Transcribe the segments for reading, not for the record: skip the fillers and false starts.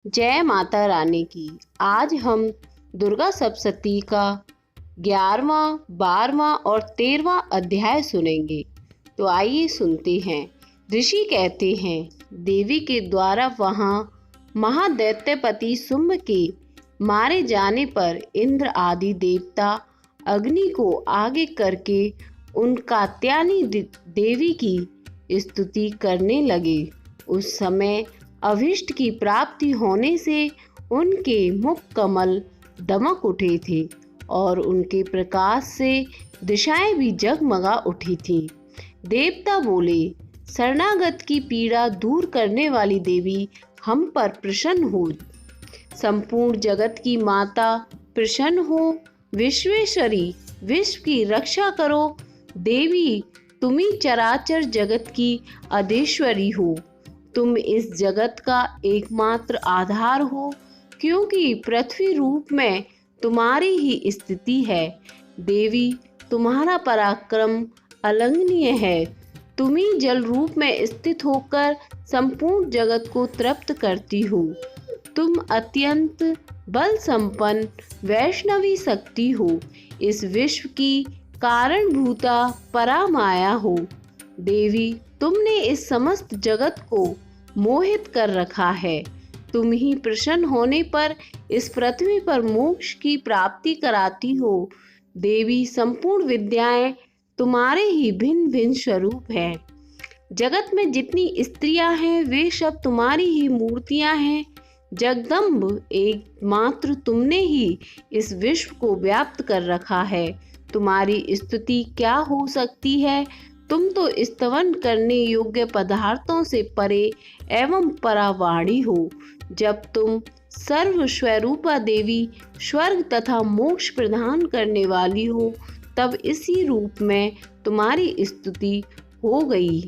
जय माता रानी की। आज हम दुर्गा सप्तशती का 11वां, 12वां और 13वां अध्याय सुनेंगे। तो आइए सुनते हैं। ऋषि कहते हैं, देवी के द्वारा वहां महादैत्यपति शुंभ के मारे जाने पर इंद्र आदि देवता अग्नि को आगे करके उन कात्यायनी देवी की स्तुति करने लगे। उस समय अभीष्ट की प्राप्ति होने से उनके मुख कमल दमक उठे थे और उनके प्रकाश से दिशाएं भी जगमगा उठी थीं। देवता बोले, शरणागत की पीड़ा दूर करने वाली देवी हम पर प्रसन्न हो। संपूर्ण जगत की माता प्रसन्न हो। विश्वेश्वरी, विश्व की रक्षा करो। देवी, तुम्ही चराचर जगत की अधीश्वरी हो। तुम इस जगत का एकमात्र आधार हो, क्योंकि पृथ्वी रूप में तुम्हारी ही स्थिति है। देवी, तुम्हारा पराक्रम अलंघनीय है। तुम ही जल रूप में स्थित होकर संपूर्ण जगत को तृप्त करती हो। तुम अत्यंत बल संपन्न वैष्णवी शक्ति हो। इस विश्व की कारणभूता परामाया हो। देवी, तुमने इस समस्त जगत को मोहित कर रखा है। तुम ही प्रसन्न होने पर इस पृथ्वी पर मोक्ष की प्राप्ति कराती हो। देवी, संपूर्ण विद्याएं तुम्हारे ही भिन्न भिन्न स्वरूप हैं। जगत में जितनी स्त्रियां हैं वे सब तुम्हारी ही मूर्तियां हैं। जगदम्ब, एकमात्र तुमने ही इस विश्व को व्याप्त कर रखा है। तुम्हारी स्तुति क्या हो सकती है। तुम तो स्तवन करने योग्य पदार्थों से परे एवं परावाणी हो। जब तुम सर्व स्वरूपा देवी स्वर्ग तथा मोक्ष प्रदान करने वाली हो, तब इसी रूप में तुम्हारी स्तुति हो गई।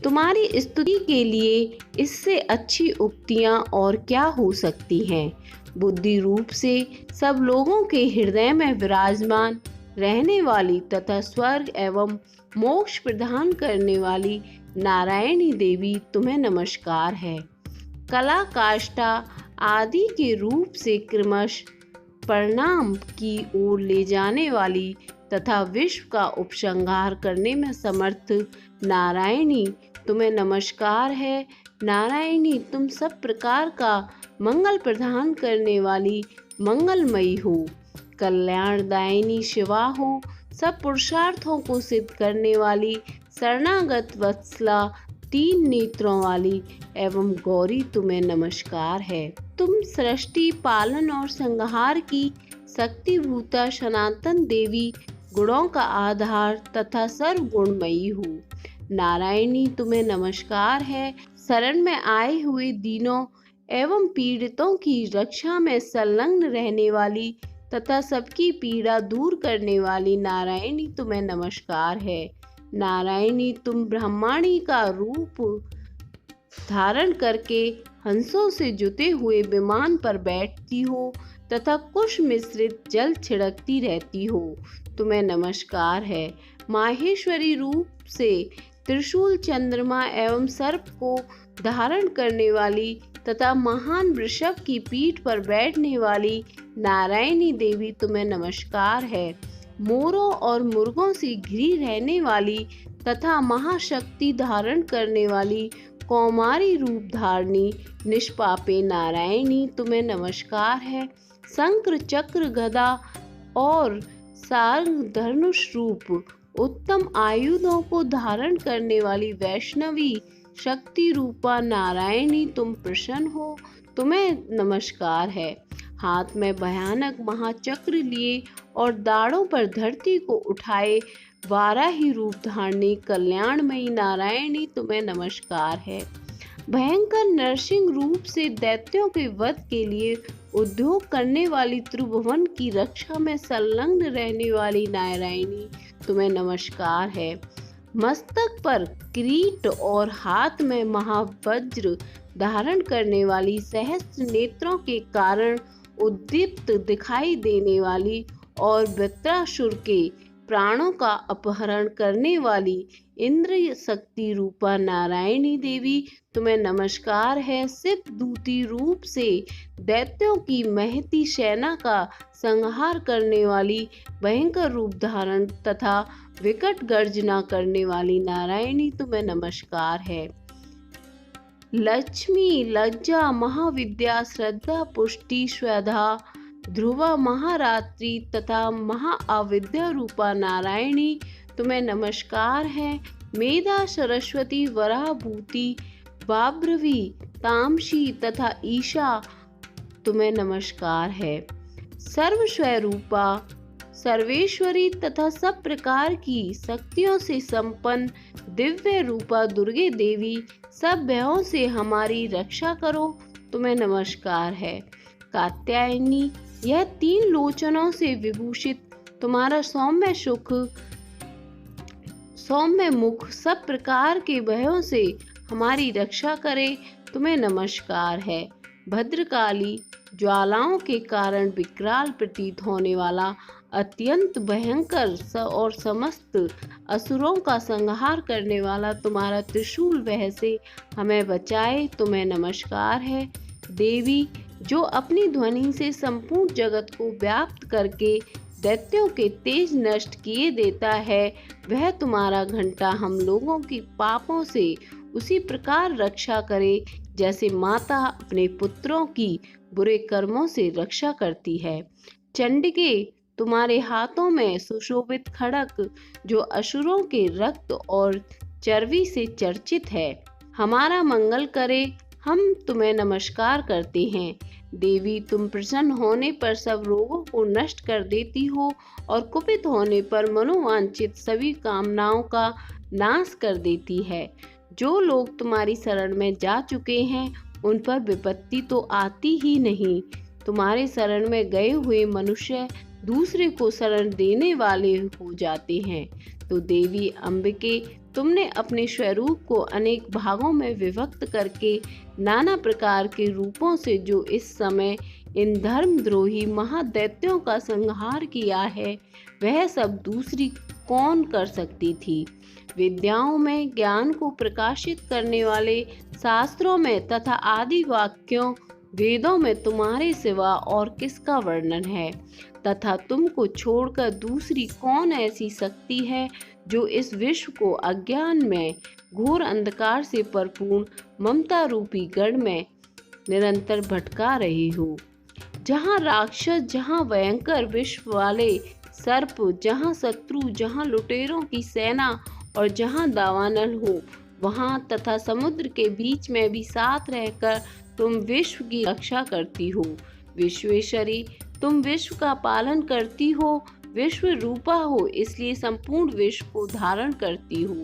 तुम्हारी स्तुति के लिए इससे अच्छी उक्तियां और क्या हो सकती हैं। बुद्धि रूप से सब लोगों के हृदय में विराजमान रहने वाली तथा स्वर्ग एवं मोक्ष प्रदान करने वाली नारायणी देवी, तुम्हें नमस्कार है। कला, काष्ठा आदि के रूप से क्रमश परिणाम की ओर ले जाने वाली तथा विश्व का उपसंहार करने में समर्थ नारायणी, तुम्हें नमस्कार है। नारायणी, तुम सब प्रकार का मंगल प्रदान करने वाली मंगलमयी हो। कल्याणदायिनी शिवा हो। सब पुरुषार्थों को सिद्ध करने वाली शरणागत वत्सला, 3 नेत्रों वाली एवं गौरी, तुम्हें नमस्कार है। तुम सृष्टि, पालन और संहार की शक्तिभूता सनातन देवी, गुणों का आधार तथा सर्वगुणमयी हो। नारायणी, तुम्हें नमस्कार है। शरण में आए हुए दीनों एवं पीड़ितों की रक्षा में संलग्न रहने वाली तथा सबकी पीड़ा दूर करने वाली नारायणी, तुम्हें नमस्कार है। नारायणी, तुम ब्रह्माणी का रूप धारण करके हंसों से जुते हुए विमान पर बैठती हो तथा कुश मिश्रित जल छिड़कती रहती हो। तुम्हें नमस्कार है। माहेश्वरी रूप से त्रिशूल, चंद्रमा एवं सर्प को धारण करने वाली तथा महान वृषभ की पीठ पर बैठने वाली नारायणी देवी, तुम्हें नमस्कार है। मोरों और मुर्गों से घिरी रहने वाली तथा महाशक्ति धारण करने वाली कौमारी रूप धारणी निष्पापे नारायणी, तुम्हें नमस्कार है। शंकर, चक्र, गदा और सारंग धनुष रूप उत्तम आयुधों को धारण करने वाली वैष्णवी शक्ति रूपा नारायणी, तुम प्रसन्न हो। तुम्हें नमस्कार है। हाथ में भयानक महाचक्र लिए और दाढ़ों पर धरती को उठाए वाराही रूप धारणी कल्याणमयी नारायणी, तुम्हें नमस्कार है। भयंकर नरसिंह रूप से दैत्यों के वध के लिए उद्योग करने वाली त्रिभुवन की रक्षा में संलग्न रहने वाली नारायणी, तुम्हें नमस्कार है। मस्तक पर किरीट और हाथ में महावज्र धारण करने वाली सहस्त्र नेत्रों के कारण उद्दीप्त दिखाई देने वाली और वृत्रासुर के प्राणों का अपहरण करने वाली इंद्र शक्ति रूपा नारायणी देवी तुम्हें नमस्कार है। सिद्ध दूती रूप से दैत्यों की महती सेना का संहार करने वाली, भयंकर रूप धारण तथा विकट गर्जना करने वाली नारायणी तुम्हें नमस्कार है। लक्ष्मी, लज्जा, महाविद्या, श्रद्धा, पुष्टि, स्वधा, ध्रुवा, महारात्रि तथा महाअविद्या रूपा नारायणी तुम्हें नमस्कार है। मेधा, सरस्वती, वराभूति, बाभ्रवी, तामसी तथा ईशा तुम्हें नमस्कार है। सर्वस्वरूपा, सर्वेश्वरी तथा सब प्रकार की शक्तियों से संपन्न दिव्य रूपा दुर्गे देवी, सब भयों से हमारी रक्षा करो, तुम्हें नमस्कार है। कात्यायनी, यह 3 लोचनों से विभूषित तुम्हारा सौम्य मुख सब प्रकार के भयों से हमारी रक्षा करे, तुम्हें नमस्कार है। भद्रकाली, ज्वालाओं के कारण विकराल प्रतीत होने वाला, अत्यंत भयंकर और समस्त असुरों का संहार करने वाला तुम्हारा त्रिशूल वह से हमें बचाए, तुम्हें नमस्कार है। देवी, जो अपनी ध्वनि से संपूर्ण जगत को व्याप्त करके दैत्यों के तेज नष्ट किए देता है, वह तुम्हारा घंटा हम लोगों की पापों से उसी प्रकार रक्षा करे जैसे माता अपने पुत्रों की बुरे कर्मों से रक्षा करती है। चंडिके, तुम्हारे हाथों में सुशोभित खड़ग जो असुरों के रक्त और चर्बी से चर्चित है, हमारा मंगल करे, हम तुम्हें नमस्कार करते हैं। देवी, तुम प्रसन्न होने पर सब रोगों को नष्ट कर देती हो और कुपित होने पर मनोवांछित सभी कामनाओं का नाश कर देती है। जो लोग तुम्हारी शरण में जा चुके हैं उन पर विपत्ति तो आती ही नहीं। तुम्हारे शरण में गए हुए मनुष्य दूसरे को शरण देने वाले हो जाते हैं। तो देवी अंबिके, तुमने अपने स्वरूप को अनेक भागों में विभक्त करके नाना प्रकार के रूपों से जो इस समय इन धर्मद्रोही महादैत्यों का संहार किया है, वह सब दूसरी कौन कर सकती थी। विद्याओं में ज्ञान को प्रकाशित करने वाले शास्त्रों में तथा आदि वाक्यों वेदों में तुम्हारे सिवा और किसका वर्णन है, तथा तुमको छोड़कर दूसरी कौन ऐसी शक्ति है जो इस विश्व को अज्ञान में घोर अंधकार से परिपूर्ण ममता रूपी गढ़ में निरंतर भटका रही हो। जहाँ राक्षस, जहाँ भयंकर विश्व वाले सर्प, जहाँ शत्रु, जहाँ लुटेरों की सेना और जहाँ दावानल हो, वहाँ तथा समुद्र के बीच में भी साथ रहकर तुम विश्व की रक्षा करती हो। विश्वेश्वरी, तुम विश्व का पालन करती हो, विश्व रूपा हो, इसलिए संपूर्ण विश्व को धारण करती हो।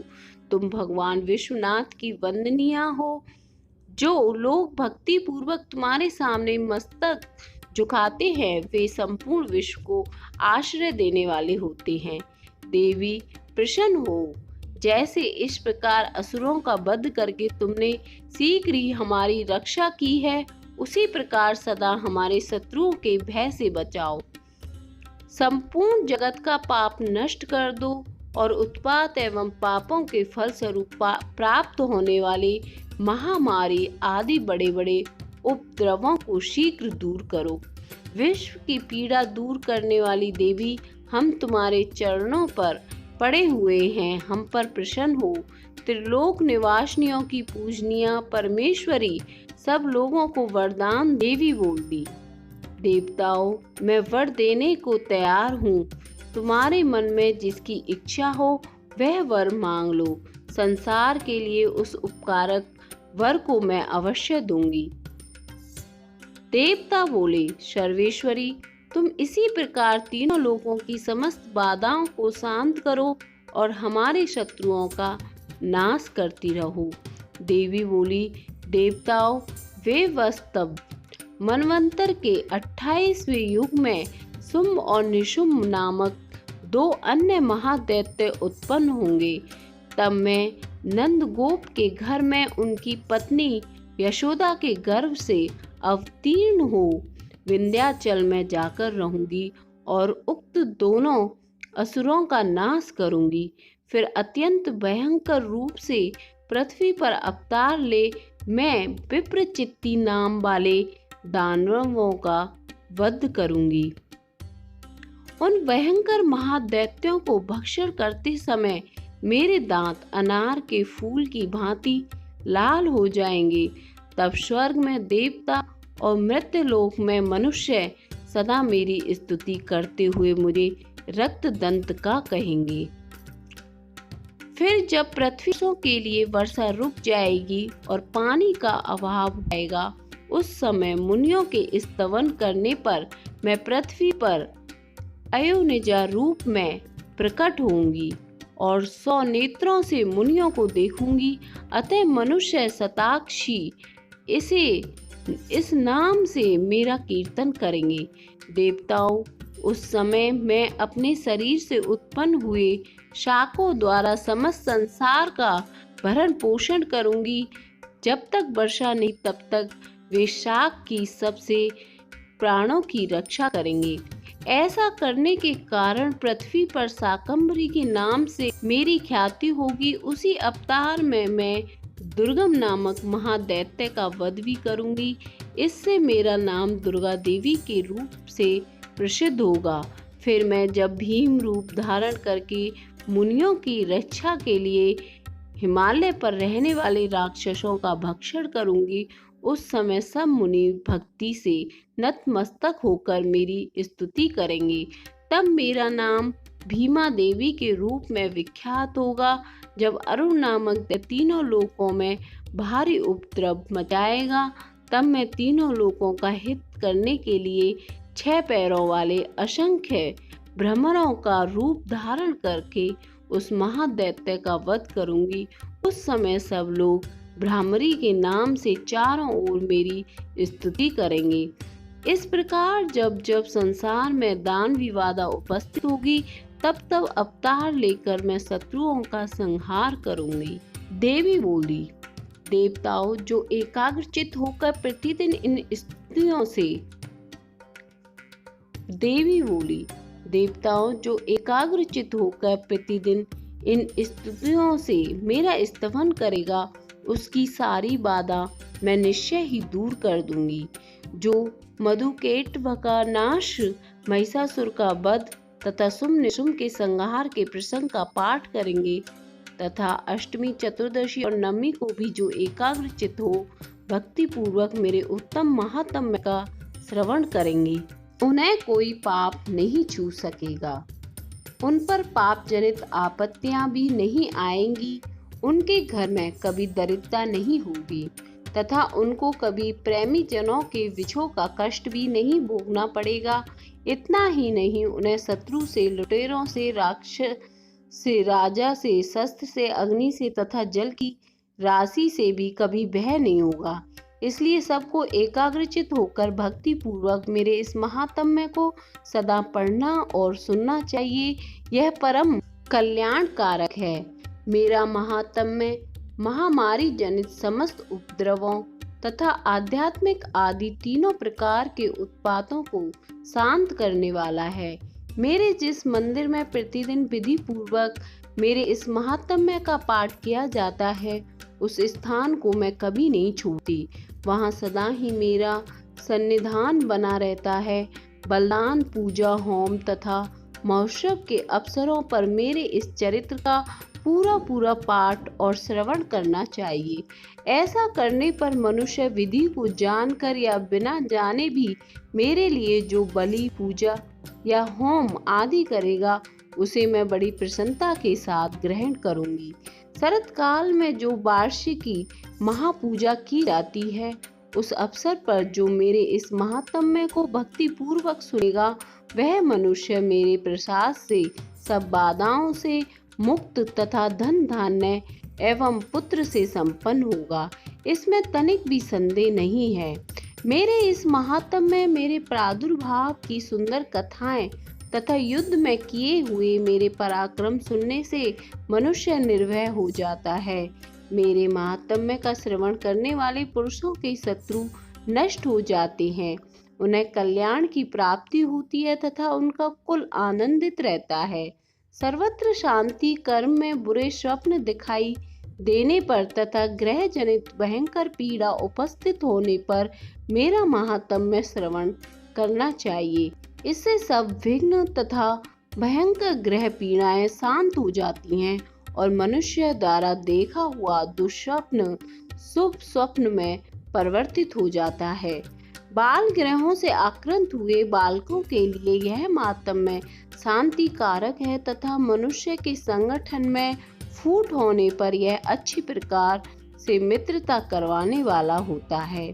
तुम भगवान विश्वनाथ की वंदनीय हो। जो लोग भक्ति पूर्वक तुम्हारे सामने मस्तक झुकाते हैं, वे संपूर्ण विश्व को आश्रय देने वाले होते हैं। देवी, प्रसन्न हो। जैसे इस प्रकार असुरों का वध करके तुमने शीघ्र ही हमारी रक्षा की है, उसी प्रकार सदा हमारे शत्रुओं के भय से बचाओ। संपूर्ण जगत का पाप नष्ट कर दो और उत्पात एवं पापों के फल स्वरूप प्राप्त होने वाले महामारी आदि बड़े बड़े उपद्रवों को शीघ्र दूर करो। विश्व की पीड़ा दूर करने वाली देवी, हम तुम्हारे चरणों पर पड़े हुए हैं, हम पर प्रसन्न हो। त्रिलोक निवासियों की पूजनीय परमेश्वरी, सब लोगों को वरदान देवी बोली। देवताओं, मैं वर देने को तैयार हूँ। तुम्हारे मन में जिसकी इच्छा हो वह वर मांग लो। संसार के लिए उस उपकारक वर को मैं अवश्य दूंगी। देवता बोले, सर्वेश्वरी, तुम इसी प्रकार तीनों लोगों की समस्त बाधाओं को शांत करो और हमारे शत्रुओं का नाश करती रहो। देवी बोली, देवताओं, वे वस्तव मनवंतर के 28वें युग में शुंभ और निशुंभ नामक 2 अन्य महादैत्य उत्पन्न होंगे। तब मैं नंदगोप के घर में उनकी पत्नी यशोदा के गर्भ से अवतीर्ण हो विंध्याचल में जाकर रहूंगी और उक्त दोनों असुरों का नाश करूंगी। फिर अत्यंत भयंकर रूप से पृथ्वी पर अवतार ले मैं विप्रचित्ति नाम वाले दानवों का वध करूंगी। उन भयंकर महादैत्यों को भक्षण करते समय मेरे दांत अनार के फूल की भांति लाल हो जाएंगे। तब स्वर्ग में देवता और मृत्युलोक में मनुष्य सदा मेरी स्तुति करते हुए मुझे रक्त दंत का कहेंगे। फिर जब पृथ्वी के लिए वर्षा रुक जाएगी और पानी का अभाव आएगा, उस समय मुनियों के स्तवन करने पर मैं पृथ्वी पर अयोनिजा रूप में प्रकट होंगी और 100 नेत्रों से मुनियों को देखूंगी। अतः मनुष्य शताक्षी इस नाम से मेरा कीर्तन करेंगे। देवताओं, उस समय मैं अपने शरीर से उत्पन्न हुए शाकों द्वारा समस्त संसार का भरण पोषण करूंगी। जब तक वर्षा नहीं तब तक वे शाक की सबसे प्राणों की रक्षा करेंगे। ऐसा करने के कारण पृथ्वी पर शाकंभरी के नाम से मेरी ख्याति होगी। उसी अवतार में मैं दुर्गम नामक महादैत्य का वध भी करूंगी। इससे मेरा नाम दुर्गा देवी के रूप से प्रसिद्ध होगा। फिर मैं जब भीम रूप धारण करके मुनियों की रक्षा के लिए हिमालय पर रहने वाले राक्षसों का भक्षण करूंगी, उस समय सब मुनि भक्ति से नतमस्तक होकर मेरी स्तुति करेंगे। तब मेरा नाम भीमा देवी के रूप में विख्यात होगा। जब अरुण नामक तीनों लोकों में भारी उपद्रव मचाएगा, तब मैं तीनों लोकों का हित करने के लिए 6 पैरों वाले असंख्य भ्रमरों का रूप धारण करके उस महादैत्य का वध करूंगी। उस समय सब लोग भ्रामरी के नाम से चारों ओर मेरी स्तुति करेंगे। इस प्रकार जब जब संसार में दान विवादा उपस्थित होगी, तब तब अवतार लेकर मैं शत्रुओं का संहार करूंगी। देवी बोली, देवताओं, जो एकाग्रचित होकर प्रतिदिन इन स्तुतियों से देवी बोली, देवताओं, जो एकाग्रचित होकर प्रतिदिन इन स्तुतियों से मेरा स्तवन करेगा, उसकी सारी बाधा मैं निश्चय ही दूर कर दूंगी। जो मधुकेटभ का नाश, महिषासुर का वध तथा शुंभ निशुंभ के संहार के प्रसंग का पाठ करेंगे तथा अष्टमी, चतुर्दशी और नवमी को भी जो एकाग्रचित हो भक्ति पूर्वक मेरे उत्तम महात्म्य का श्रवण करेंगे, उन्हें कोई पाप नहीं छू सकेगा। उन पर पाप जनित आपत्तियां भी नहीं आएंगी। उनके घर में कभी दरिद्रता नहीं होगी तथा उनको कभी प्रेमी जनों के विछोह का कष्ट भी नहीं भोगना पड़ेगा। इतना ही नहीं, उन्हें शत्रु से, लुटेरों से, राक्षस से, राजा से, शस्त्र से, अग्नि से तथा जल की राशि से भी कभी भय नहीं होगा। इसलिए सबको एकाग्रचित होकर भक्ति पूर्वक मेरे इस महात्म्य को सदा पढ़ना और सुनना चाहिए। यह परम कल्याण कारक है। मेरा महात्म्य महामारी जनित समस्त उपद्रवों तथा आध्यात्मिक आदि तीनों प्रकार के उत्पातों को शांत करने वाला है। मेरे जिस मंदिर में प्रतिदिन विधि पूर्वक मेरे इस महात्म्य का पाठ किया जाता है, उस स्थान को मैं कभी नहीं छोड़ती। वहाँ सदा ही मेरा सन्निधान बना रहता है। बलिदान, पूजा, होम तथा महोत्सव के अवसरों पर मेरे इस चरित्र का पूरा पाठ और श्रवण करना चाहिए। ऐसा करने पर मनुष्य विधि को जानकर या बिना जाने भी मेरे लिए जो बलि, पूजा या होम आदि करेगा, उसे मैं बड़ी प्रसन्नता के साथ ग्रहण करूंगी। शरत काल में जो वार्षिकी महापूजा की जाती है, उस अवसर पर जो मेरे इस महात्म्य को भक्ति पूर्वक सुनेगा, वह मनुष्य मेरे प्रसाद से सब बाधाओं से मुक्त तथा धन धान्य एवं पुत्र से संपन्न होगा। इसमें तनिक भी संदेह नहीं है। मेरे इस महात्म्य, मेरे प्रादुर्भाव की सुंदर कथाएं तथा युद्ध में किए हुए मेरे पराक्रम सुनने से मनुष्य निर्भय हो जाता है। मेरे महात्म्य का श्रवण करने वाले पुरुषों के शत्रु नष्ट हो जाते हैं, उन्हें कल्याण की प्राप्ति होती है तथा उनका कुल आनंदित रहता है। सर्वत्र शांति, कर्म में बुरे स्वप्न दिखाई देने पर तथा ग्रह जनित भयंकर पीड़ा उपस्थित होने पर मेरा महात्म्य श्रवण करना चाहिए। इससे सब विघ्न तथा भयंकर ग्रह पीड़ाएं शांत हो जाती हैं और मनुष्य द्वारा देखा हुआ दुष्स्वप्न शुभ स्वप्न में परिवर्तित हो जाता है। बाल ग्रहों से आक्रांत हुए बालकों के लिए यह महात्म्य शांति कारक है तथा मनुष्य के संगठन में फूट होने पर यह अच्छी प्रकार से मित्रता करवाने वाला होता है।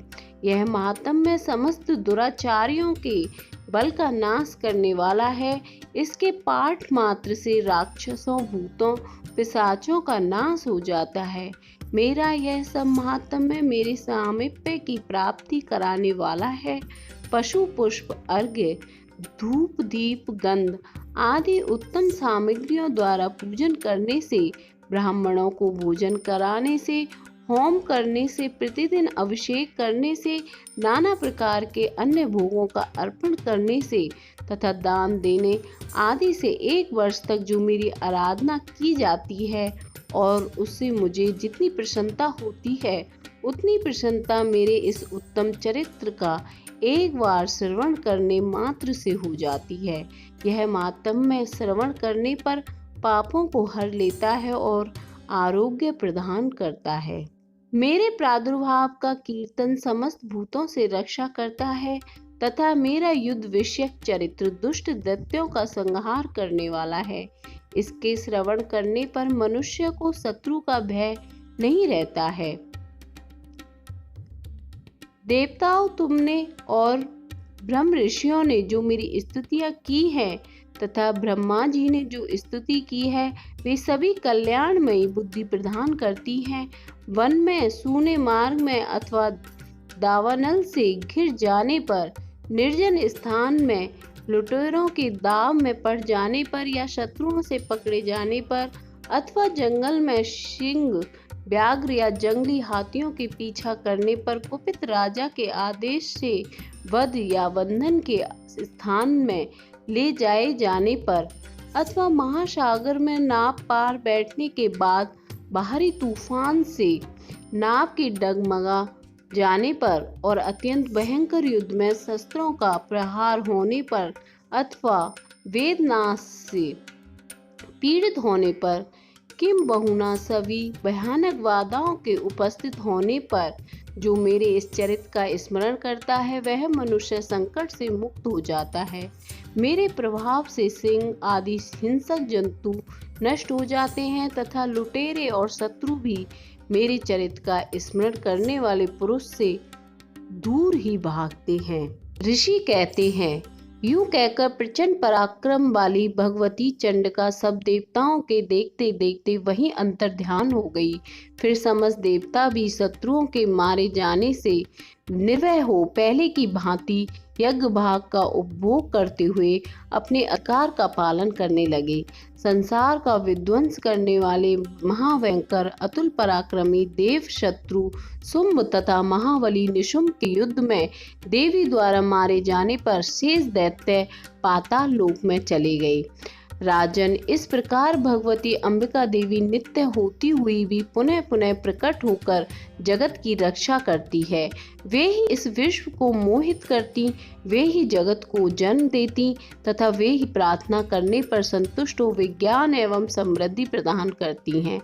यह महात्म्य समस्त दुराचारियों के बल का नाश करने वाला है। इसके पाठ मात्र से राक्षसों, भूतों, पिशाचों का नाश हो जाता है। मेरा यह सब महात्म्य मेरे सामीप्य की प्राप्ति कराने वाला है। पशु, पुष्प, अर्घ्य, धूप, दीप, गंध आदि उत्तम सामग्रियों द्वारा पूजन करने से, ब्राह्मणों को भोजन कराने से, होम करने से, प्रतिदिन अभिषेक करने से, नाना प्रकार के अन्य भोगों का अर्पण करने से तथा दान देने आदि से 1 वर्ष तक जो मेरी आराधना की जाती है और उससे मुझे जितनी प्रसन्नता होती है उतनी प्रसन्नता मेरे इस उत्तम चरित्र का एक बार श्रवण करने मात्र से हो जाती है। यह महात्म्य श्रवण करने पर पापों को हर लेता है और आरोग्य प्रदान करता है। मेरे प्रादुर्भाव का कीर्तन समस्त भूतों से रक्षा करता है तथा मेरा युद्ध विषयक चरित्र दुष्ट दैत्यों का संहार करने वाला है। इसके श्रवण करने पर मनुष्य को शत्रु का भय नहीं रहता है। देवताओं, तुमने और ब्रह्म ऋषियों ने जो मेरी स्तुतियां की हैं तथा ब्रह्मा जी ने जो स्तुति की है वे सभी कल्याणमयी बुद्धि प्रदान करती हैं। वन में, सूने मार्ग में अथवा दावानल से घिर जाने पर, निर्जन स्थान में लुटेरों के दाव में पड़ जाने पर या शत्रुओं से पकड़े जाने पर अथवा जंगल में सिंह, व्याघ्र या जंगली हाथियों के पीछा करने पर, कुपित राजा के आदेश से वध या बंधन के स्थान में ले जाए जाने पर अथवा महासागर में नाव पार बैठने के बाद बाहरी तूफान से नाव के डगमगा जाने पर और अत्यंत भयंकर युद्ध में शस्त्रों का प्रहार होने पर अथवा वेदनाश से पीड़ित होने पर, किम बहुना सभी भयानक बाधाओं के उपस्थित होने पर जो मेरे इस चरित्र का स्मरण करता है वह मनुष्य संकट से मुक्त हो जाता है। मेरे प्रभाव से सिंह आदि हिंसक जंतु नष्ट हो जाते हैं तथा लुटेरे और शत्रु भी मेरे चरित्र का स्मरण करने वाले पुरुष से दूर ही भागते हैं। ऋषि कहते हैं, यूं कहकर प्रचंड पराक्रम वाली भगवती चंडिका सब देवताओं के देखते देखते वहीं अंतर्ध्यान हो गई। फिर समस्त देवता भी शत्रुओं के मारे जाने से निर्भय हो पहले की भांति यज्ञ भाग का उपभोग करते हुए अपने अधिकार का पालन करने लगे। संसार का विध्वंस करने वाले महाभयंकर अतुल पराक्रमी देव शत्रु शुंभ तथा महाबली निशुंभ के युद्ध में देवी द्वारा मारे जाने पर शेष दैत्य पाताल लोक में चले गए। राजन, इस प्रकार भगवती अंबिका देवी नित्य होती हुई भी पुनः पुनः प्रकट होकर जगत की रक्षा करती है। वे ही इस विश्व को मोहित करती, वे ही जगत को जन्म देती तथा वे ही प्रार्थना करने पर संतुष्ट हो विज्ञान एवं समृद्धि प्रदान करती हैं।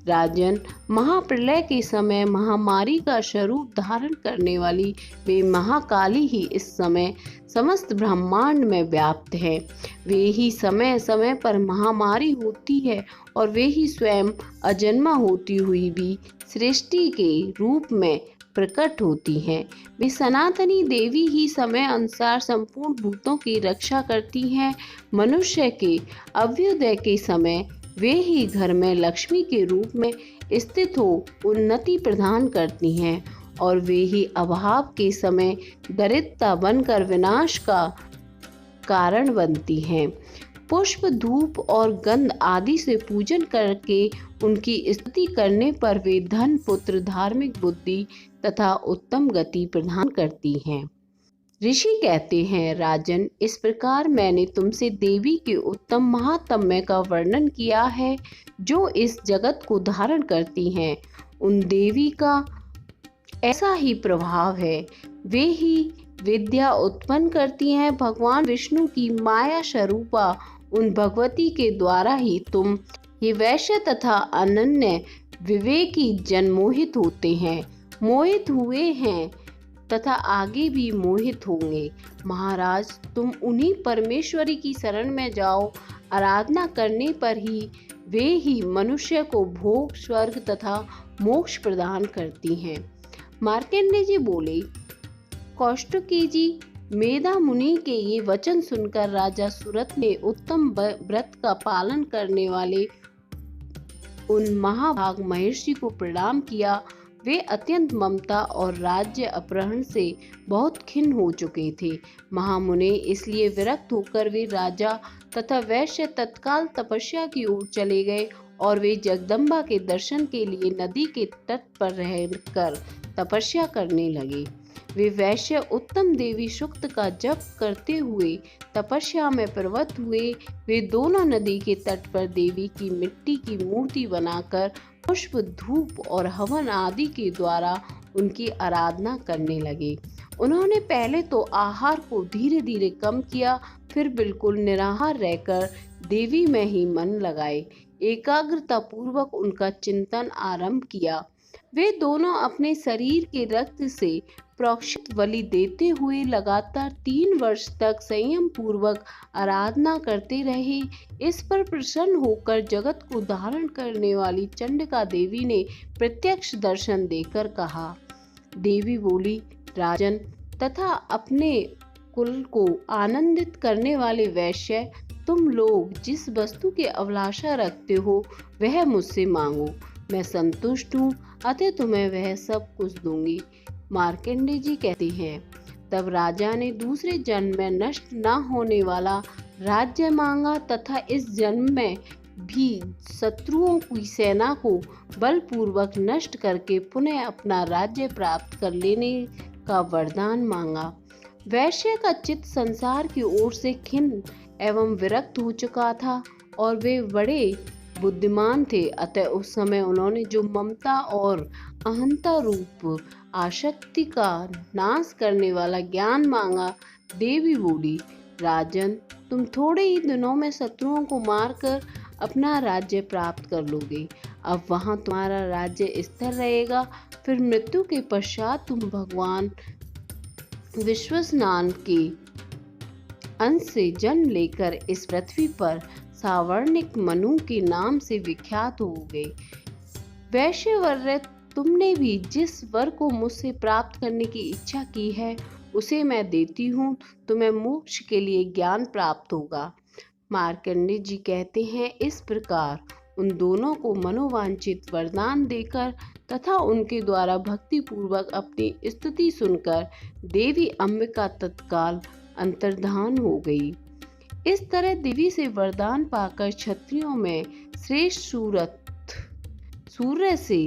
राजन, महाप्रलय के समय महामारी का स्वरूप धारण करने वाली वे महाकाली ही इस समय समस्त ब्रह्मांड में व्याप्त है। वे ही समय समय पर महामारी होती है और वे ही स्वयं अजन्मा होती हुई भी सृष्टि के रूप में प्रकट होती हैं। वे सनातनी देवी ही समय अनुसार संपूर्ण भूतों की रक्षा करती हैं। मनुष्य के अभ्युदय के समय वे ही घर में लक्ष्मी के रूप में स्थित हो उन्नति प्रदान करती हैं और वे ही अभाव के समय दरिद्रता बनकर विनाश का कारण बनती हैं। पुष्प, धूप और गंध आदि से पूजन करके उनकी स्तुति करने पर वे धन, पुत्र, धार्मिक बुद्धि तथा उत्तम गति प्रदान करती हैं। ऋषि कहते हैं, राजन, इस प्रकार मैंने तुमसे देवी के उत्तम महात्म्य का वर्णन किया है जो इस जगत को धारण करती हैं। उन देवी का ऐसा ही प्रभाव है। वे ही विद्या उत्पन्न करती हैं। भगवान विष्णु की माया स्वरूपा उन भगवती के द्वारा ही तुम ये वैश्य तथा अनन्य विवेकी जन मोहित होते हैं, मोहित हुए हैं तथा आगे भी मोहित होंगे। महाराज, तुम उन्हीं परमेश्वरी की शरण में जाओ। आराधना करने पर ही वे ही मनुष्य को भोग, स्वर्ग तथा मोक्ष प्रदान करती हैं। मार्कंडेय जी बोले, कौष्टुकी जी, मेधा मुनि के ये वचन सुनकर राजा सुरथ ने उत्तम व्रत का पालन करने वाले उन महाभाग महर्षि को प्रणाम किया। वे अत्यंत ममता और राज्य अपहरण से बहुत खिन्न हो चुके थे। महामुने इसलिए विरक्त होकर वे राजा तथा वैश्य तत्काल तपस्या की ओर चले गए और वे जगदम्बा के दर्शन के लिए नदी के तट पर रहकर तपस्या करने लगे। वे वैश्य उत्तम देवी सूक्त का जप करते हुए तपस्या में प्रवृत्त हुए। वे दोनों नदी के तट पर देवी की मिट्टी की मूर्ति बनाकर पुष्प, धूप और हवन आदि के द्वारा उनकी आराधना करने लगे। उन्होंने पहले तो आहार को धीरे धीरे कम किया, फिर बिल्कुल निराहार रहकर देवी में ही मन लगाए एकाग्रता पूर्वक उनका चिंतन आरंभ किया। वे दोनों अपने शरीर के रक्त से प्रोक्षित बलि देते हुए लगातार 3 वर्ष तक संयम पूर्वक आराधना करते रहे। इस पर प्रसन्न होकर जगत को धारण करने वाली चंडिका देवी ने प्रत्यक्ष दर्शन देकर कहा। देवी बोली, राजन तथा अपने कुल को आनंदित करने वाले वैश्य, तुम लोग जिस वस्तु की अभिलाषा रखते हो वह मुझसे मांगो, मैं संतुष्ट हूँ, अतः तुम्हें वह सब कुछ दूंगी। मार्कंडेय जी कहते हैं, तब राजा ने दूसरे जन्म में नष्ट न होने वाला राज्य मांगा तथा इस जन्म में भी शत्रुओं की सेना को बलपूर्वक नष्ट करके पुनः अपना राज्य प्राप्त कर लेने का वरदान मांगा। वैश्य का चित्त संसार की ओर से खिन्न एवं विरक्त हो चुका था और वे बड़े बुद्धिमान थे, अतः उस समय उन्होंने जो ममता और अहंता रूप आसक्ति का नाश करने वाला ज्ञान मांगा। देवी बोली, राजन, तुम थोड़े ही दिनों में शत्रुओं को मारकर अपना राज्य प्राप्त कर लोगे। अब वहां तुम्हारा राज्य स्थिर रहेगा। फिर मृत्यु के पश्चात तुम भगवान विश्वस्नान के अंश से जन्म लेकर इस पृथ्वी पर सावर्णिक मनु के नाम से विख्यात होगे। वैश्यवर्य, तुमने भी जिस वर को मुझसे प्राप्त करने की इच्छा की है उसे मैं देती हूँ। तुम्हें मोक्ष के लिए ज्ञान प्राप्त होगा। मार्कंडेय जी कहते हैं, इस प्रकार उन दोनों को मनोवांछित वरदान देकर तथा उनके द्वारा भक्ति पूर्वक अपनी स्तुति सुनकर देवी अंबिका तत्काल अंतर्धान हो गई। इस तरह देवी से वरदान पाकर क्षत्रियों में श्रेष्ठ सूर्य से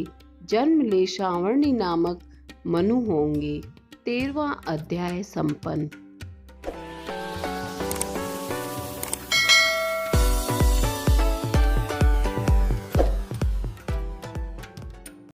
जन्म ले सावर्णी नामक मनु होंगे। 13वां अध्याय संपन्न।